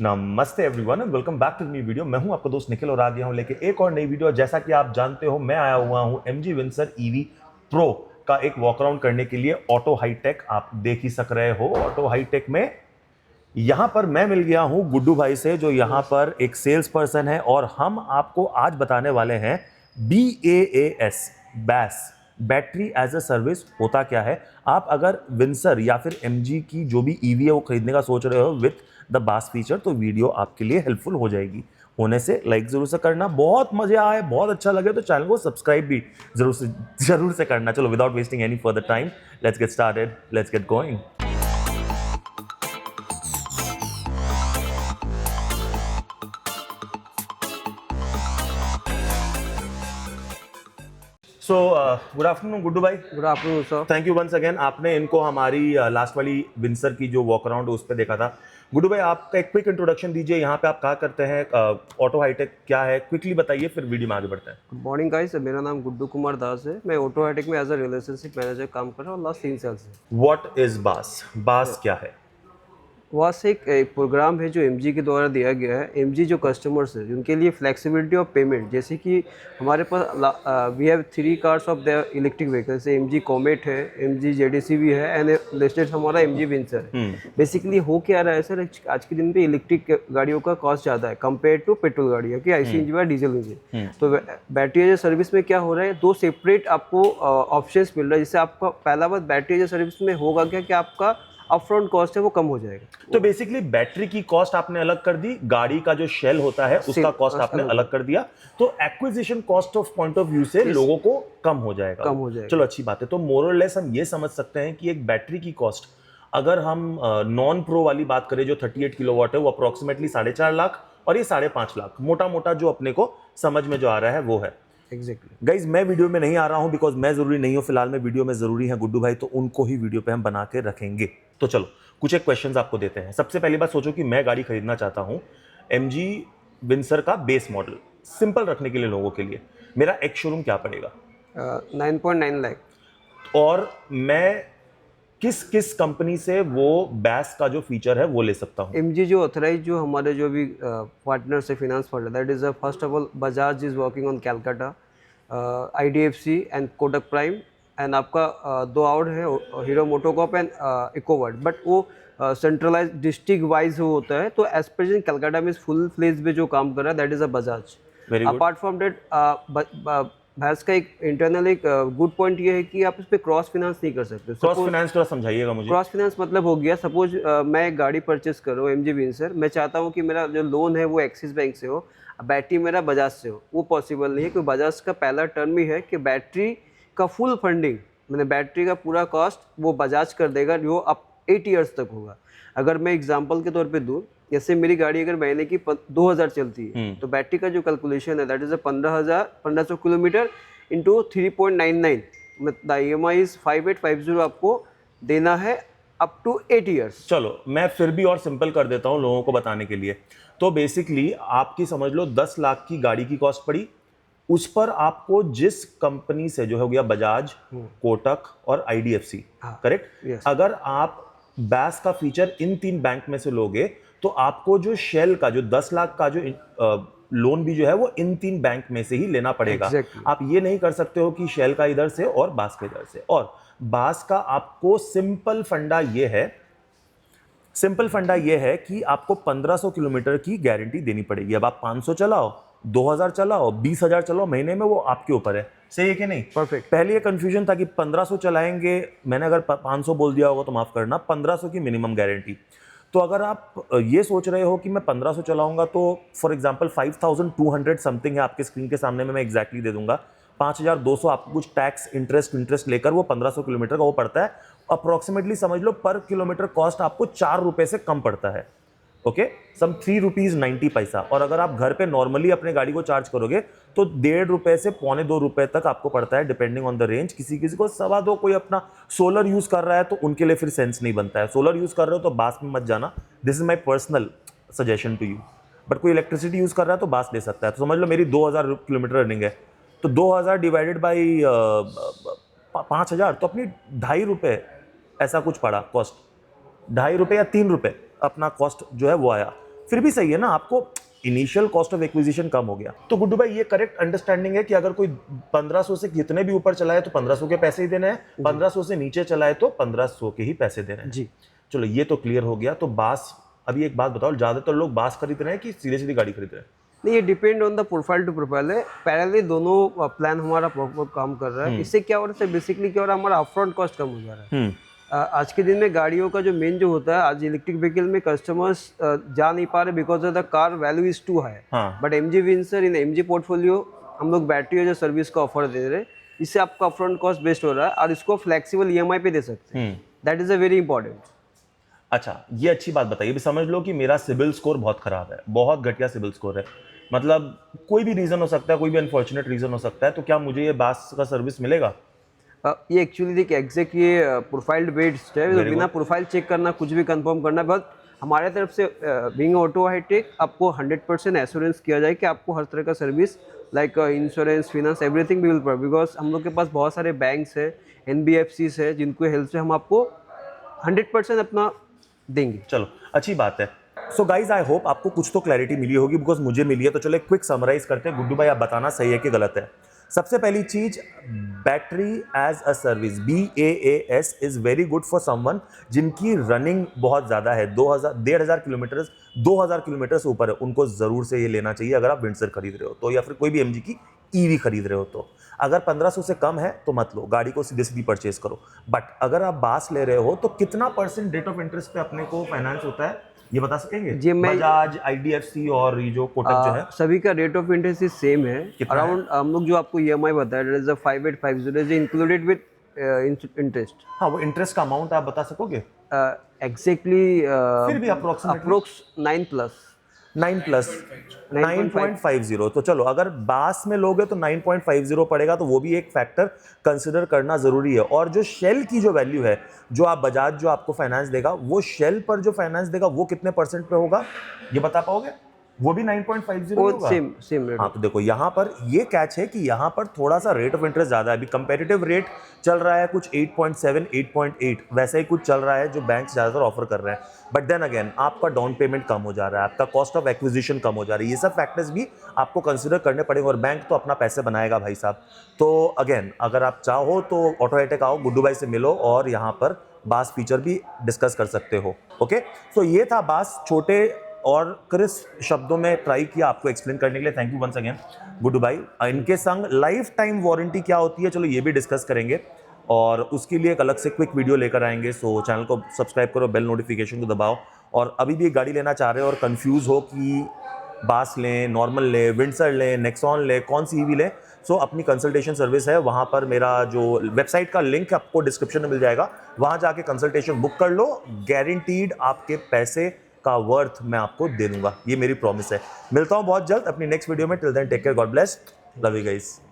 नमस्ते everyone and welcome back to new video. मैं हूं आपका दोस्त निखिल और आ गया हूं लेके एक और नई वीडियो। जैसा कि आप जानते हो, मैं आया हुआ हूं एमजी विंसर ईवी प्रो का एक वॉक अराउंड करने के लिए। ऑटो हाईटेक आप देख ही सक रहे हो। ऑटो हाईटेक में यहां पर मैं मिल गया हूं गुड्डू भाई से, जो यहां पर एक सेल्स पर्सन है, और हम आपको आज बताने वाले हैं BaaS BaaS battery as a service होता क्या है। आप अगर विंसर या फिर एमजी की जो भी ईवी है वो खरीदने का सोच रहे हो विथ द बास फीचर, तो वीडियो आपके लिए हेल्पफुल हो जाएगी। होने से लाइक जरूर से करना, बहुत मजा आए, बहुत अच्छा लगे तो चैनल को सब्सक्राइब भी जरूर से करना। चलो without wasting any further time, let's get started, let's get going. So good afternoon Guddu भाई। Good afternoon sir. Thank you once again. आपने इनको हमारी लास्ट वाली विंसर की जो वॉक अराउंड उस पर देखा था। गुड्डू भाई, आपका एक क्विक इंट्रोडक्शन दीजिए। यहाँ पे आप क्या करते हैं, ऑटो हाईटेक क्या है, क्विकली बताइए, फिर वीडियो में आगे बढ़ते हैं। गुड मॉर्निंग गाइस, मेरा नाम गुड्डू कुमार दास है। मैं ऑटो हाईटेक में एज अ रिलेशनशिप मैनेजर काम कर रहा हूँ लास्ट 3 साल से। व्हाट इज बास? बास क्या है? वहाँ से एक प्रोग्राम है जो एमजी के द्वारा दिया गया है। एमजी जो कस्टमर्स है उनके लिए फ्लेक्सिबिलिटी ऑफ पेमेंट, जैसे कि हमारे पास we have 3 cars of the electric vehicle से एमजी कॉमेट है, एमजी जेडीसी भी है एंड लेटेस्ट हमारा एमजी विंसर है। बेसिकली हो क्या रहा है सर, आज के दिन पे इलेक्ट्रिक गाड़ियों का कॉस्ट ज़्यादा है कंपेयर टू पेट्रोल गाड़ियों की, आईसी इंजन या डीजल इंजन। तो बैटरी एज सर्विस में क्या हो रहा है, 2 सेपरेट आपको ऑप्शंस मिल रहा है। जैसे आपका पहला बात बैटरी एज सर्विस में होगा क्या कि आपका अपफ्रंट कॉस्ट है वो कम हो जाएगा। तो बेसिकली बैटरी की कॉस्ट आपने अलग कर दी, गाड़ी का जो शेल होता है उसका कॉस्ट आपने अलग कर दिया, तो acquisition cost of point of view से लोगों को कम हो जाएगा। चलो अच्छी बात है। तो मोर और लेस हम ये समझ सकते हैं कि एक बैटरी की कॉस्ट, अगर हम नॉन प्रो वाली बात करें जो 38 किलोवाट है, वो अप्रोक्सीमेटली 4.5 लाख, और ये 5.5 लाख मोटा मोटा जो अपने को समझ में जो आ रहा है वो है। एग्जैक्टली गाइज, मैं वीडियो में नहीं आ रहा हूं बिकॉज मैं जरूरी नहीं हूं फिलहाल में वीडियो में, जरूरी है गुड्डू भाई, तो उनको ही वीडियो पे हम बना के रखेंगे। तो चलो कुछ एक क्वेश्चंस आपको देते हैं। सबसे पहली बात, सोचो कि मैं गाड़ी खरीदना चाहता हूं एमजी विंसर का बेस मॉडल, सिंपल रखने के लिए लोगों के लिए, मेरा एक शोरूम क्या पड़ेगा? 9.9 लाख। और मैं किस किस कंपनी से वो बैस का जो फीचर है वो ले सकता हूं? एमजी जो ऑथराइज जो हमारे जो भी पार्टनर से finance partner, that is first of all Bajaj is working on Calcutta, IDFC and Kotak prime, and आपका 2 और है हीरो मोटोकॉप एंड इकोवर्ड, बट वो सेंट्रलाइज डिस्ट्रिक्ट वाइज वो होता है। तो एज प्रेजेंट कैलकाटा में फुल फ्लेज में जो काम कर रहा है that is a Bajaj. Very good. Apart from that भैंस का एक इंटरनल एक गुड पॉइंट ये है कि आप इस पे क्रॉस फाइनेंस नहीं कर सकते। क्रॉस फाइनेंस थोड़ा समझाइएगा मुझे। क्रॉस फाइनेंस मतलब हो गया, सपोज मैं एक गाड़ी परचेस कर रहा हूँ एमजी विंसर, मैं चाहता हूँ कि मेरा जो लोन है वो एक्सिस बैंक से हो, बैटरी मेरा बजाज से हो, वो पॉसिबल नहीं है क्योंकि बजाज का पहला टर्म ही है कि बैटरी का फुल फंडिंग, मैंने बैटरी का पूरा कॉस्ट वो बजाज कर देगा, जो अब 8 ईयर्स तक होगा। अगर मैं एग्जांपल के तौर पे दूँ, जैसे मेरी गाड़ी अगर महीने की 2000 चलती है तो बैटरी का जो कैलकुलेशन है दैट इज 1500 किलोमीटर इंटू 3.99, मतलब EMI इज 5850 आपको देना है अप टू 8 ईयर्स। चलो मैं फिर भी और सिंपल कर देता हूं लोगों को बताने के लिए। तो बेसिकली आपकी समझ लो 10 लाख की गाड़ी की कॉस्ट पड़ी, उस पर आपको जिस कंपनी से, जो हो गया बजाज, कोटक और आईडीएफसी, करेक्ट, yes. अगर आप बैस का फीचर इन 3 बैंक में से लोगे तो आपको जो शेल का जो 10 लाख का जो लोन भी जो है वो इन 3 बैंक में से ही लेना पड़ेगा। Exactly. आप ये नहीं कर सकते हो कि शेल का इधर से और बास का इधर से। और बास का आपको सिंपल फंडा ये है कि आपको 1500 किलोमीटर की गारंटी देनी पड़ेगी। अब आप 500 चलाओ, 2000 चलाओ, 20,000 चलाओ महीने में, वो आपके ऊपर है। सही है कि नहीं? परफेक्ट। पहले ये कंफ्यूजन था कि 1500 चलाएंगे, मैंने अगर 500 बोल दिया होगा तो माफ करना, 1500 की मिनिमम गारंटी। तो अगर आप ये सोच रहे हो कि मैं 1500 चलाऊंगा तो फॉर एग्जांपल 5200 समथिंग है आपके स्क्रीन के सामने में, मैं एग्जैक्टली दे दूंगा, 5200 आपको कुछ टैक्स इंटरेस्ट लेकर वो 1500 किलोमीटर का वो पड़ता है। अप्रोक्सीमेटली समझ लो पर किलोमीटर कॉस्ट आपको 4 रुपए से कम पड़ता है। ओके, सम 3.90 रुपीज। और अगर आप घर पे नॉर्मली अपने गाड़ी को चार्ज करोगे तो 1.5 रुपए से 1.25 रुपए तक आपको पड़ता है, डिपेंडिंग ऑन द रेंज। किसी किसी को 2.25, कोई अपना सोलर यूज कर रहा है तो उनके लिए फिर सेंस नहीं बनता है। सोलर यूज कर रहे हो तो बास में मत जाना, this is my personal suggestion to you. But कोई इलेक्ट्रिसिटी यूज कर रहा है तो बास ले सकता है। तो समझ लो मेरी 2000 किलोमीटर रनिंग है, तो 2000 डिवाइडेड बाई 5000, तो अपनी 2.5 रुपए ऐसा कुछ पड़ा कॉस्ट, 2.5 रुपए या 3 रुपए अपना कॉस्ट जो है वो आया। फिर भी सही है ना, आपको इनिशियल कॉस्ट ऑफ एक्विजिशन कम हो गया। तो गुड्डू भाई ये करेक्ट अंडरस्टैंडिंग है कि अगर कोई 1500 से कितने भी ऊपर चला है तो 1500 के पैसे ही देने हैं, 1500 से नीचे चला है तो 1500 के ही पैसे देने हैं। जी। चलो ये तो क्लियर हो गया। तो बास, अभी एक बात बताओ, ज्यादातर लोग बास खरीद रहे हैं कि सीधे सीधी गाड़ी खरीद रहे हैं? नहीं, ये depend on the profile to profile है। पैरेलली दोनों प्लान हमारा प्रॉपर काम कर रहा है। इससे क्या हो रहा है, बेसिकली क्या हो रहा है, हमारा अपफ्रंट कॉस्ट कम हो जा रहा है। आज के दिन में गाड़ियों का जो मेन जो होता है, आज इलेक्ट्रिक व्हीकल में कस्टमर्स जा नहीं पा रहे because of the car value is too high. But MG Windsor in MG portfolio हम लोग बैटरी और जो सर्विस का ऑफर दे रहे हैं, इससे आपका अपफ्रंट कॉस्ट बेस्ट हो रहा है और इसको फ्लेक्सिबल ईएमआई पे दे सकते हैं। That is a very important. अच्छा, ये अच्छी बात बताइए। अभी समझ लो कि मेरा सिबिल स्कोर बहुत खराब है, बहुत घटिया सिबिल स्कोर है, मतलब कोई भी रीजन हो सकता है, कोई भी अनफॉर्चुनेट रीजन हो सकता है, तो क्या मुझे ये बास का सर्विस मिलेगा? ये एक्चुअली देखिए एग्जैक्ट ये प्रोफाइल बेस्ड है, तो बिना प्रोफाइल चेक करना कुछ भी कंफर्म करना, बट हमारे तरफ से बीइंग ऑटो हाईटेक आपको 100% एश्योरेंस किया जाए कि आपको हर तरह का service like insurance, finance, everything we will provide. Because हम लोग के पास बहुत सारे बैंक्स है, NBFCs है, जिनको हेल्प से हम आपको 100% अपना देंगे। चलो अच्छी बात है। सो गाइज आई होप आपको कुछ तो क्लैरिटी मिली होगी, बिकॉज मुझे मिली है। तो चलो एक क्विक समराइज करते हैं। गुड्डू भाई आप बताना सही है कि गलत है। सबसे पहली चीज, battery as a service, BaaS is very good for someone जिनकी रनिंग बहुत ज्यादा है, 1500 किलोमीटर, 2000 किलोमीटर से ऊपर है, उनको जरूर से ये लेना चाहिए अगर आप विंडसर खरीद रहे हो तो, या फिर कोई भी MG की EV खरीद रहे हो तो। अगर 1500 से कम है तो मत लो, गाड़ी को सीधे सीधी परचेज करो। बट अगर आप बास ले रहे हो तो कितना % रेट ऑफ इंटरेस्ट पे अपने को फाइनेंस होता है, ये बता सकेंगे? जी, मैं बजाज, IDFC और ये जो कोटक जो है, सभी का रेट ऑफ इंटरेस्ट सेम है। कितना है? अराउंड हम लोग जो आपको EMI बताया, that is 5850 is included with interest. हाँ, वो इंटरेस्ट का अमाउंट आप बता सकोगे? एग्जैक्टली फिर भी अप्रोक्स 9+। 9.50। तो चलो अगर बास में लोगे तो 9.50 पड़ेगा, तो वो भी एक फैक्टर कंसिडर करना जरूरी है। और जो शेल की जो वैल्यू है, जो आप बजाज जो आपको फाइनेंस देगा, वो शेल पर जो फाइनेंस देगा वो कितने % पे होगा, ये बता पाओगे? वो भी 9.50 होगा? Same rate. हाँ, तो देखो यहाँ पर ये कैच है कि यहाँ पर थोड़ा सा रेट ऑफ इंटरेस्ट ज्यादा है। अभी कंपेटिटिव रेट चल रहा है कुछ 8.7, 8.8 वैसा ही कुछ चल रहा है जो बैंक ज्यादातर ऑफर कर रहे हैं। बट देन अगेन आपका डाउन पेमेंट कम हो जा रहा है, आपका कॉस्ट ऑफ एक्विजिशन कम हो जा रही है, ये सब फैक्टर्स भी आपको कंसिडर करने पड़ेंगे। और बैंक तो अपना पैसे बनाएगा भाई साहब। तो अगेन अगर आप चाहो तो ऑटो हाईटेक आओ, गुड्डू भाई से मिलो और यहाँ पर बास फीचर भी डिस्कस कर सकते हो। ओके, तो ये था बास, छोटे और क्रिस्प शब्दों में ट्राई किया आपको एक्सप्लेन करने के लिए। Thank you once again Guddu भाई। इनके संग लाइफ टाइम वारंटी क्या होती है, चलो ये भी डिस्कस करेंगे और उसके लिए एक अलग से क्विक वीडियो लेकर आएंगे। सो चैनल को सब्सक्राइब करो, बेल नोटिफिकेशन को दबाओ। और अभी भी गाड़ी लेना चाह रहे हो और कंफ्यूज हो कि बास लें, नॉर्मल लें, विंडसर लें, नेक्सॉन लें, कौन सी EV लें, सो अपनी कंसल्टेशन सर्विस है, वहाँ पर मेरा जो वेबसाइट का लिंक आपको डिस्क्रिप्शन में मिल जाएगा, वहाँ जाके कंसल्टेशन बुक कर लो। गारंटीड आपके पैसे का वर्थ मैं आपको दे दूंगा, ये मेरी प्रॉमिस है। मिलता हूँ बहुत जल्द अपनी नेक्स्ट वीडियो में। Till then take care, God bless, love you guys.